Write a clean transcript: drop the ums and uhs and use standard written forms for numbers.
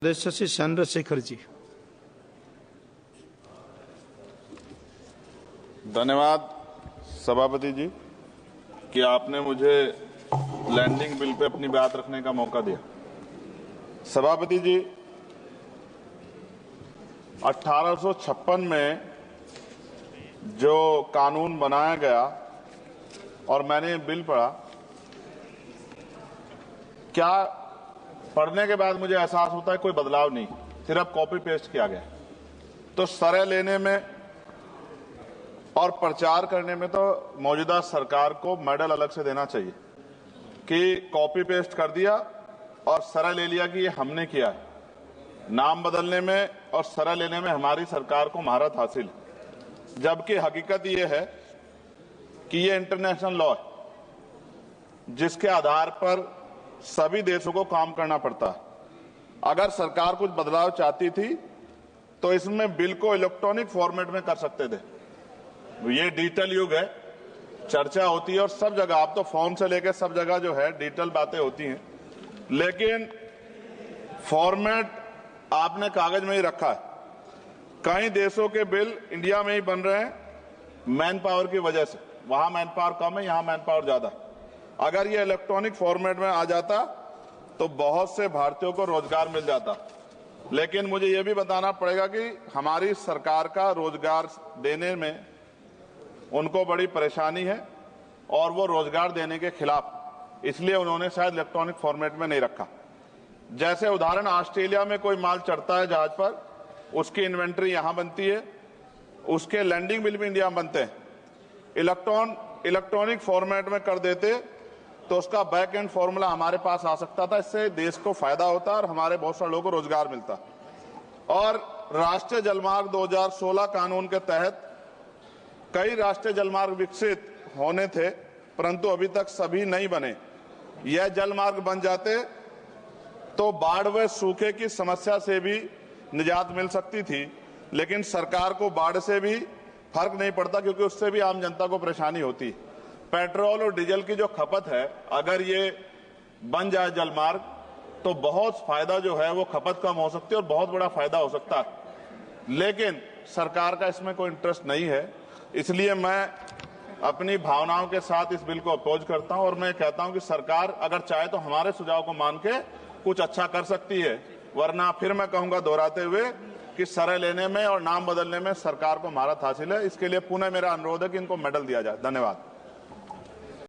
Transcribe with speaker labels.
Speaker 1: सदस्य श्री चंद्रशेखर जी।
Speaker 2: धन्यवाद सभापति जी कि आपने मुझे लैंडिंग बिल पे अपनी बात रखने का मौका दिया। सभापति जी, 1856 में जो कानून बनाया गया और मैंने बिल पढ़ा, क्या पढ़ने के बाद मुझे एहसास होता है कोई बदलाव नहीं, सिर्फ कॉपी पेस्ट किया गया। तो सरय लेने में और प्रचार करने में तो मौजूदा सरकार को मेडल अलग से देना चाहिए कि कॉपी पेस्ट कर दिया और सरय ले लिया कि ये हमने किया है। नाम बदलने में और सरय लेने में हमारी सरकार को महारत हासिल है, जबकि हकीकत ये है कि ये इंटरनेशनल लॉ है जिसके आधार पर सभी देशों को काम करना पड़ता है। अगर सरकार कुछ बदलाव चाहती थी तो इसमें बिल को इलेक्ट्रॉनिक फॉर्मेट में कर सकते थे। ये डिजिटल युग है, चर्चा होती है और सब जगह, आप तो फोन से लेकर सब जगह जो है डिजिटल बातें होती हैं, लेकिन फॉर्मेट आपने कागज में ही रखा है। कई देशों के बिल इंडिया में ही बन रहे हैं मैन पावर की वजह से। वहां मैन पावर कम है, यहां मैन पावर ज्यादा। अगर ये इलेक्ट्रॉनिक फॉर्मेट में आ जाता तो बहुत से भारतीयों को रोजगार मिल जाता। लेकिन मुझे ये भी बताना पड़ेगा कि हमारी सरकार का रोजगार देने में उनको बड़ी परेशानी है और वो रोजगार देने के खिलाफ, इसलिए उन्होंने शायद इलेक्ट्रॉनिक फॉर्मेट में नहीं रखा। जैसे उदाहरण, ऑस्ट्रेलिया में कोई माल चढ़ता है जहाज पर, उसकी इन्वेंट्री यहां बनती है, उसके लैंडिंग बिल भी इंडिया में बनते हैं। इलेक्ट्रॉनिक फॉर्मेट में कर देते तो उसका बैक एंड फॉर्मूला हमारे पास आ सकता था। इससे देश को फायदा होता और हमारे बहुत सारे लोगों को रोजगार मिलता। और राष्ट्रीय जलमार्ग 2016 कानून के तहत कई राष्ट्रीय जलमार्ग विकसित होने थे, परंतु अभी तक सभी नहीं बने। यह जलमार्ग बन जाते तो बाढ़ व सूखे की समस्या से भी निजात मिल सकती थी, लेकिन सरकार को बाढ़ से भी फर्क नहीं पड़ता क्योंकि उससे भी आम जनता को परेशानी होती। पेट्रोल और डीजल की जो खपत है, अगर ये बन जाए जलमार्ग तो बहुत फायदा जो है वो खपत कम हो सकती है और बहुत बड़ा फायदा हो सकता है। लेकिन सरकार का इसमें कोई इंटरेस्ट नहीं है, इसलिए मैं अपनी भावनाओं के साथ इस बिल को अपोज करता हूं और मैं कहता हूं कि सरकार अगर चाहे तो हमारे सुझाव को मान के कुछ अच्छा कर सकती है, वरना फिर मैं कहूंगा दोहराते हुए कि सरय लेने में और नाम बदलने में सरकार को महारत हासिल है। इसके लिए पुनः मेरा अनुरोध है कि इनको मेडल दिया जाए। धन्यवाद।